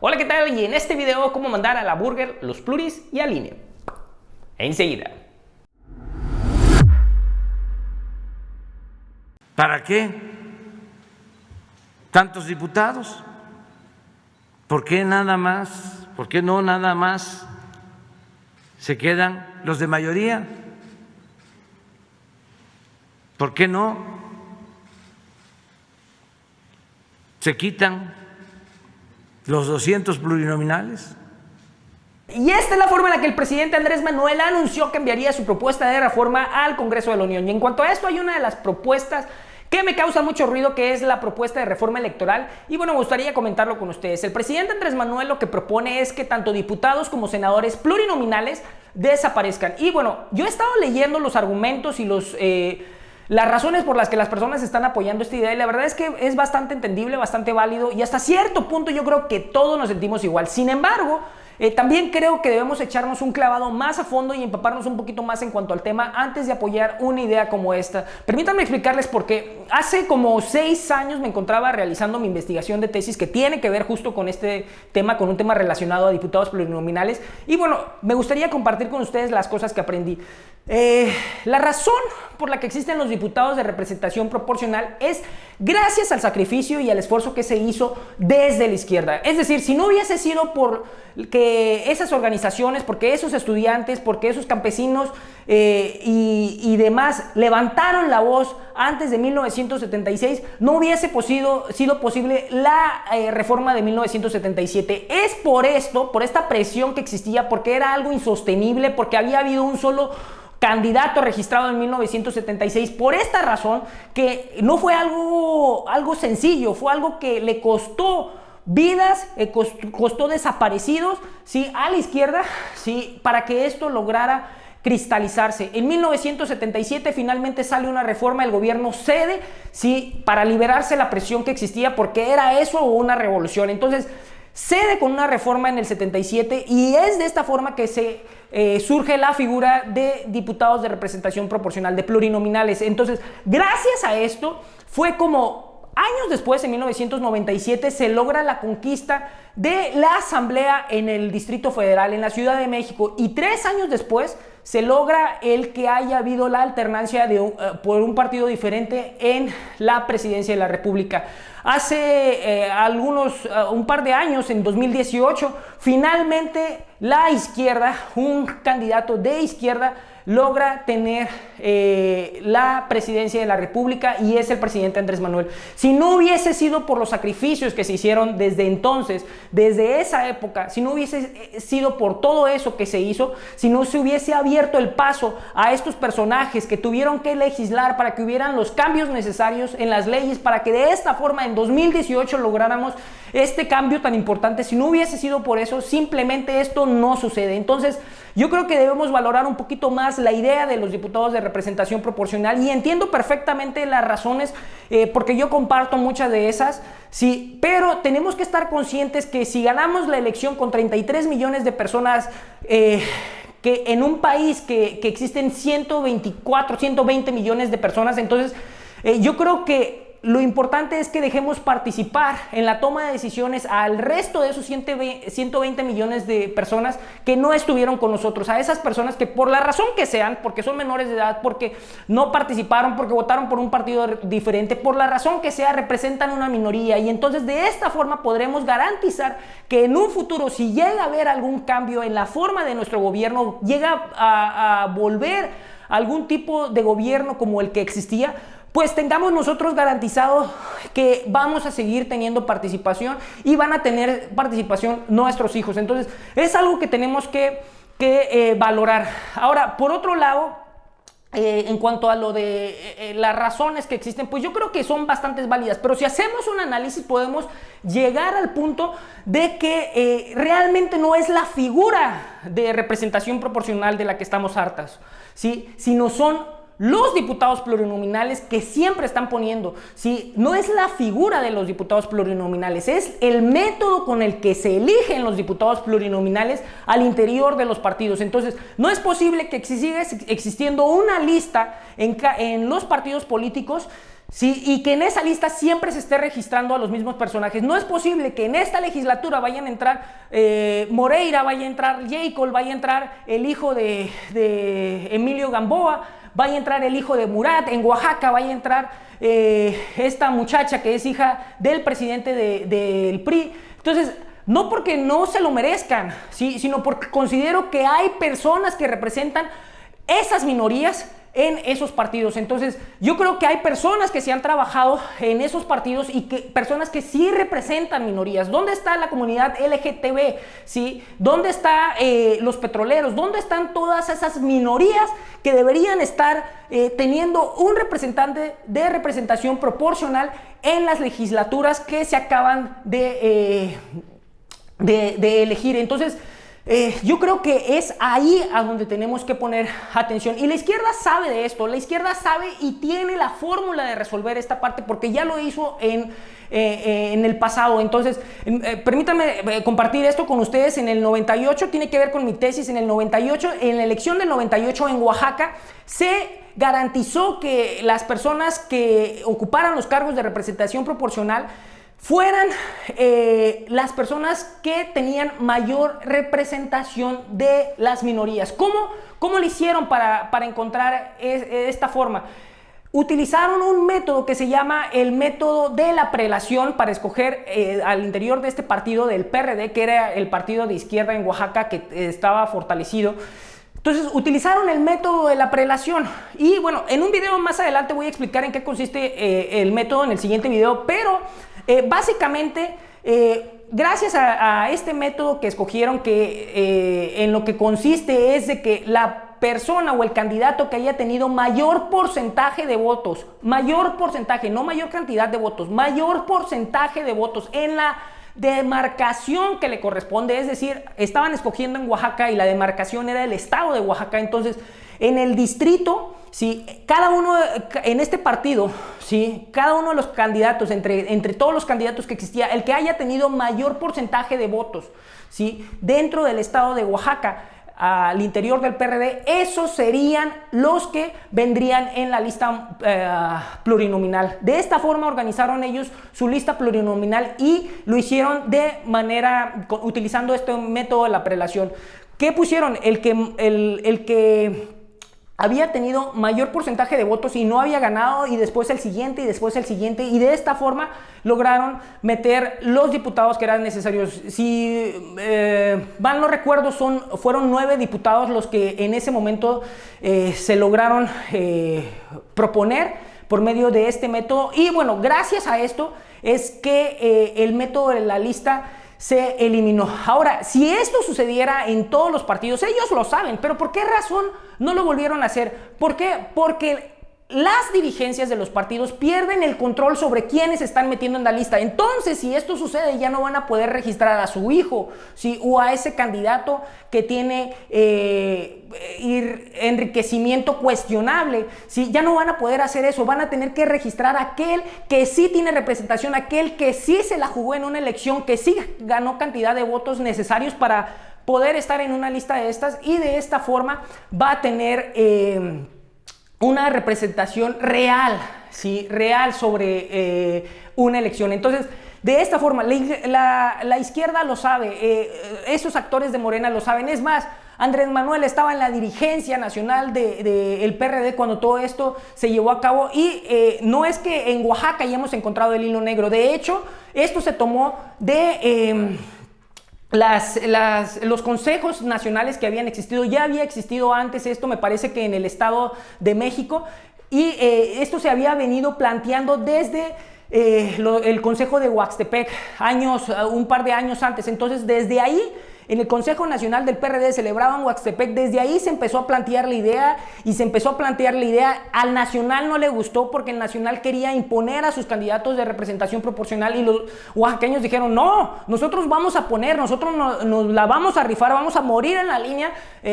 Hola, ¿qué tal? Y en este video, cómo mandar a la Burger los pluris y al INE. Enseguida. ¿Para qué tantos diputados? ¿Por qué nada más? ¿Por qué no nada más se quedan los de mayoría? ¿Por qué no se quitan los 200 plurinominales? Y esta es la forma en la que el presidente Andrés Manuel anunció que enviaría su propuesta de reforma al Congreso de la Unión. Y en cuanto a esto, hay una de las propuestas que me causa mucho ruido, que es la propuesta de reforma electoral. Y bueno, me gustaría comentarlo con ustedes. El presidente Andrés Manuel lo que propone es que tanto diputados como senadores plurinominales desaparezcan. Y bueno, yo he estado leyendo los argumentos y las razones por las que las personas están apoyando esta idea, y la verdad es que es bastante entendible, bastante válido, y hasta cierto punto yo creo que todos nos sentimos igual. Sin embargo, también creo que debemos echarnos un clavado más a fondo y empaparnos un poquito más en cuanto al tema antes de apoyar una idea como esta. Permítanme explicarles por qué. Hace como 6 años me encontraba realizando mi investigación de tesis que tiene que ver justo con este tema, con un tema relacionado a diputados plurinominales. Y bueno, me gustaría compartir con ustedes las cosas que aprendí. La razón por la que existen los diputados de representación proporcional es gracias al sacrificio y al esfuerzo que se hizo desde la izquierda. Es decir, si no hubiese sido por que esas organizaciones, porque esos estudiantes, porque esos campesinos y demás levantaron la voz antes de 1976, no hubiese sido posible la reforma de 1977. Es por esto, por esta presión que existía, porque era algo insostenible, porque había habido un solo candidato registrado en 1976, por esta razón, que no fue algo sencillo, fue algo que le costó vidas, costó desaparecidos, ¿sí?, a la izquierda, ¿sí?, para que esto lograra cristalizarse. En 1977 finalmente sale una reforma, el gobierno cede, ¿sí?, para liberarse la presión que existía, porque era eso o una revolución. Entonces cede con una reforma en el 77, y es de esta forma que surge la figura de diputados de representación proporcional, de plurinominales. Entonces, gracias a esto, fue como años después, en 1997, se logra la conquista de la Asamblea en el Distrito Federal, en la Ciudad de México, y 3 años después se logra el que haya habido la alternancia por un partido diferente en la presidencia de la República. Hace un par de años, en 2018, finalmente la izquierda, un candidato de izquierda, logra tener la presidencia de la República, y es el presidente Andrés Manuel. Si no hubiese sido por los sacrificios que se hicieron desde entonces, desde esa época, si no hubiese sido por todo eso que se hizo, si no se hubiese abierto el paso a estos personajes que tuvieron que legislar para que hubieran los cambios necesarios en las leyes, para que de esta forma en 2018 lográramos este cambio tan importante, si no hubiese sido por eso, simplemente esto no sucede. Entonces, yo creo que debemos valorar un poquito más la idea de los diputados de representación proporcional, y entiendo perfectamente las razones, porque yo comparto muchas de esas, sí, pero tenemos que estar conscientes que si ganamos la elección con 33 millones de personas, que en un país que existen 120 millones de personas, entonces yo creo que lo importante es que dejemos participar en la toma de decisiones al resto de esos 120 millones de personas que no estuvieron con nosotros, a esas personas que por la razón que sean, porque son menores de edad, porque no participaron, porque votaron por un partido diferente, por la razón que sea, representan una minoría. Y entonces de esta forma podremos garantizar que en un futuro, si llega a haber algún cambio en la forma de nuestro gobierno, llega a volver algún tipo de gobierno como el que existía, pues tengamos nosotros garantizado que vamos a seguir teniendo participación, y van a tener participación nuestros hijos. Entonces es algo que tenemos que valorar. Ahora, por otro lado, en cuanto a lo de las razones que existen, pues yo creo que son bastante válidas, pero si hacemos un análisis podemos llegar al punto de que realmente no es la figura de representación proporcional de la que estamos hartas, ¿sí?, sino son los diputados plurinominales que siempre están poniendo, ¿sí? No es la figura de los diputados plurinominales, es el método con el que se eligen los diputados plurinominales al interior de los partidos. Entonces, no es posible que siga existiendo una lista en los partidos políticos Sí, y que en esa lista siempre se esté registrando a los mismos personajes. No es posible que en esta legislatura vayan a entrar Moreira, vaya a entrar Jacob, vaya a entrar el hijo de Emilio Gamboa, vaya a entrar el hijo de Murat, en Oaxaca vaya a entrar esta muchacha que es hija del presidente del PRI. Entonces, no porque no se lo merezcan, ¿sí? Sino porque considero que hay personas que representan esas minorías en esos partidos. Entonces, yo creo que hay personas que se han trabajado en esos partidos y que personas que sí representan minorías. ¿Dónde está la comunidad LGTB? ¿Sí? ¿Dónde están los petroleros? ¿Dónde están todas esas minorías que deberían estar teniendo un representante de representación proporcional en las legislaturas que se acaban de elegir? Entonces, yo creo que es ahí a donde tenemos que poner atención, y la izquierda sabe de esto, la izquierda sabe y tiene la fórmula de resolver esta parte porque ya lo hizo en el pasado. Entonces, permítanme compartir esto con ustedes. En el 98, tiene que ver con mi tesis, en el 98, en la elección del 98 en Oaxaca, se garantizó que las personas que ocuparan los cargos de representación proporcional fueran las personas que tenían mayor representación de las minorías. ¿Cómo lo hicieron para encontrar esta forma? Utilizaron un método que se llama el método de la prelación para escoger al interior de este partido del PRD, que era el partido de izquierda en Oaxaca que estaba fortalecido. Entonces utilizaron el método de la prelación, y bueno, en un video más adelante voy a explicar en qué consiste el método en el siguiente video, pero básicamente gracias a este método que escogieron, que en lo que consiste es de que la persona o el candidato que haya tenido mayor porcentaje de votos, mayor porcentaje, no mayor cantidad de votos, mayor porcentaje de votos en la demarcación que le corresponde, es decir, estaban escogiendo en Oaxaca y la demarcación era el estado de Oaxaca. Entonces, en el distrito, ¿sí? Cada uno en este partido, ¿sí? Cada uno de los candidatos, entre todos los candidatos que existía, el que haya tenido mayor porcentaje de votos, ¿sí? Dentro del estado de Oaxaca, al interior del PRD, esos serían los que vendrían en la lista plurinominal. De esta forma organizaron ellos su lista plurinominal y lo hicieron de manera, utilizando este método de la prelación. ¿Qué pusieron? El que había tenido mayor porcentaje de votos y no había ganado, y después el siguiente, y después el siguiente, y de esta forma lograron meter los diputados que eran necesarios. Si mal no recuerdo, fueron 9 diputados los que en ese momento se lograron proponer por medio de este método, y bueno, gracias a esto es que el método de la lista se eliminó. Ahora, si esto sucediera en todos los partidos, ellos lo saben, pero ¿por qué razón no lo volvieron a hacer? ¿Por qué? Porque las dirigencias de los partidos pierden el control sobre quiénes se están metiendo en la lista. Entonces, si esto sucede, ya no van a poder registrar a su hijo, ¿sí? O a ese candidato que tiene enriquecimiento cuestionable, ¿sí? Ya no van a poder hacer eso. Van a tener que registrar a aquel que sí tiene representación, aquel que sí se la jugó en una elección, que sí ganó cantidad de votos necesarios para poder estar en una lista de estas, y de esta forma va a tener una representación real, ¿sí? Real sobre una elección. Entonces, de esta forma, la izquierda lo sabe, esos actores de Morena lo saben. Es más, Andrés Manuel estaba en la dirigencia nacional del PRD cuando todo esto se llevó a cabo, y no es que en Oaxaca ya hemos encontrado el hilo negro. De hecho, esto se tomó de los consejos nacionales que habían existido. Ya había existido antes esto, me parece que en el Estado de México, y esto se había venido planteando desde el Consejo de Oaxtepec un par de años antes. Entonces, desde ahí, en el Consejo Nacional del PRD celebrado en Oaxtepec, desde ahí se empezó a plantear la idea, y se empezó a plantear la idea. Al Nacional no le gustó porque el Nacional quería imponer a sus candidatos de representación proporcional, y los oaxaqueños dijeron: no, nosotros vamos a poner, nosotros nos la vamos a rifar, vamos a morir en la línea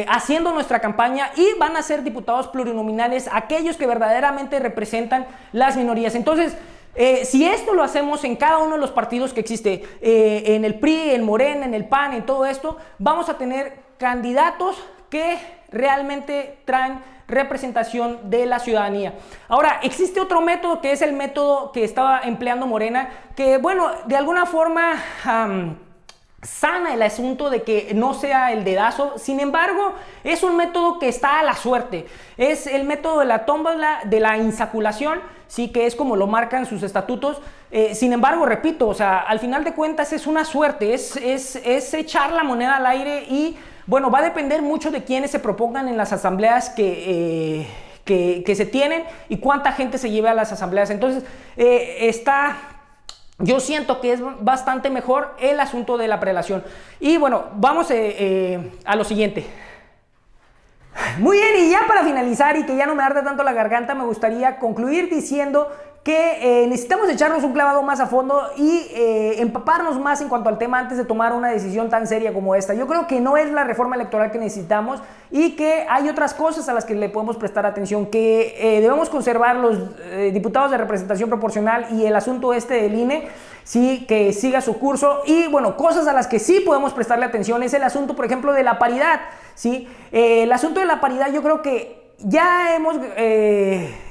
haciendo nuestra campaña, y van a ser diputados plurinominales aquellos que verdaderamente representan las minorías. Entonces, si esto lo hacemos en cada uno de los partidos que existe, en el PRI, en Morena, en el PAN, en todo esto, vamos a tener candidatos que realmente traen representación de la ciudadanía. Ahora, existe otro método que es el método que estaba empleando Morena, que bueno, de alguna forma sana el asunto de que no sea el dedazo. Sin embargo, es un método que está a la suerte. Es el método de la tómbola, de la insaculación, sí, que es como lo marcan sus estatutos. Sin embargo, repito, o sea, al final de cuentas es una suerte, es echar la moneda al aire y, bueno, va a depender mucho de quiénes se propongan en las asambleas que se tienen y cuánta gente se lleve a las asambleas. Entonces, yo siento que es bastante mejor el asunto de la prelación. Y bueno, vamos a lo siguiente. Muy bien, y ya para finalizar y que ya no me arde tanto la garganta, me gustaría concluir diciendo que necesitamos echarnos un clavado más a fondo y empaparnos más en cuanto al tema antes de tomar una decisión tan seria como esta. Yo creo que no es la reforma electoral que necesitamos y que hay otras cosas a las que le podemos prestar atención, que debemos conservar los diputados de representación proporcional y el asunto del INE, sí, que siga su curso. Y bueno, cosas a las que sí podemos prestarle atención es el asunto, por ejemplo, de la paridad, ¿sí? El asunto de la paridad, yo creo que ya hemos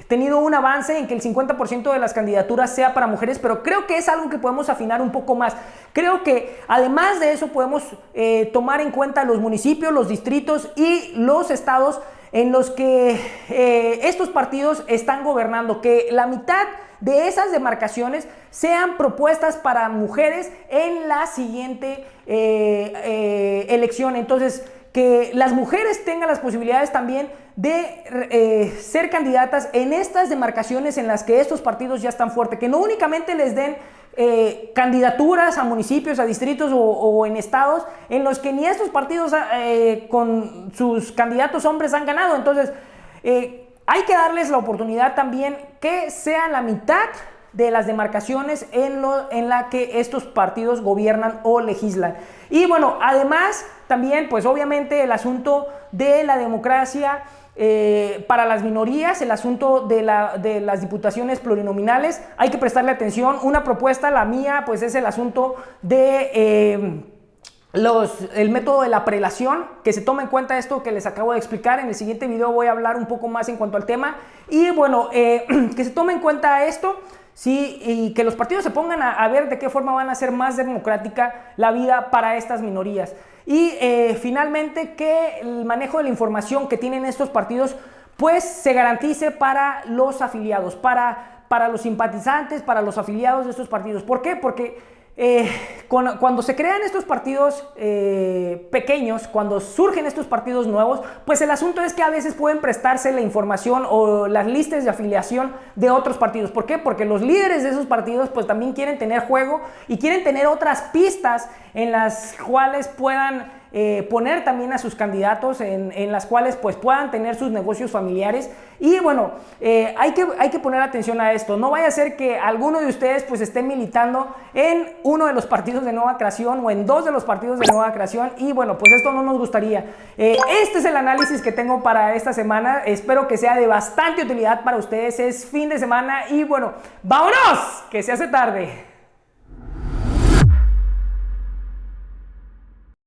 tenido un avance en que el 50% de las candidaturas sea para mujeres, pero creo que es algo que podemos afinar un poco más. Creo que además de eso podemos tomar en cuenta los municipios, los distritos y los estados en los que estos partidos están gobernando, que la mitad de esas demarcaciones sean propuestas para mujeres en la siguiente elección. Entonces, que las mujeres tengan las posibilidades también de ser candidatas en estas demarcaciones en las que estos partidos ya están fuertes, que no únicamente les den candidaturas a municipios, a distritos o en estados en los que ni estos partidos con sus candidatos hombres han ganado. Entonces, hay que darles la oportunidad también que sea la mitad de las demarcaciones en la que estos partidos gobiernan o legislan. Y bueno, además también, pues obviamente el asunto de la democracia para las minorías, el asunto de las diputaciones plurinominales, hay que prestarle atención. Una propuesta, la mía, pues es el asunto de el método de la prelación, que se tome en cuenta esto que les acabo de explicar. En el siguiente video voy a hablar un poco más en cuanto al tema. Y bueno, que se tome en cuenta esto, sí, y que los partidos se pongan a ver de qué forma van a hacer más democrática la vida para estas minorías. Y finalmente, que el manejo de la información que tienen estos partidos pues se garantice para los afiliados, para los simpatizantes, para los afiliados de estos partidos. ¿Por qué? Porque cuando se crean estos partidos pequeños, cuando surgen estos partidos nuevos, pues el asunto es que a veces pueden prestarse la información o las listas de afiliación de otros partidos. ¿Por qué? Porque los líderes de esos partidos pues también quieren tener juego y quieren tener otras pistas en las cuales puedan poner también a sus candidatos, en las cuales pues puedan tener sus negocios familiares. Y bueno, hay que poner atención a esto. No vaya a ser que alguno de ustedes pues esté militando en uno de los partidos de Nueva Creación o en dos de los partidos de Nueva Creación, y bueno, pues esto no nos gustaría. Este es el análisis que tengo para esta semana. Espero que sea de bastante utilidad para ustedes. Es fin de semana y bueno, ¡vámonos! Que se hace tarde.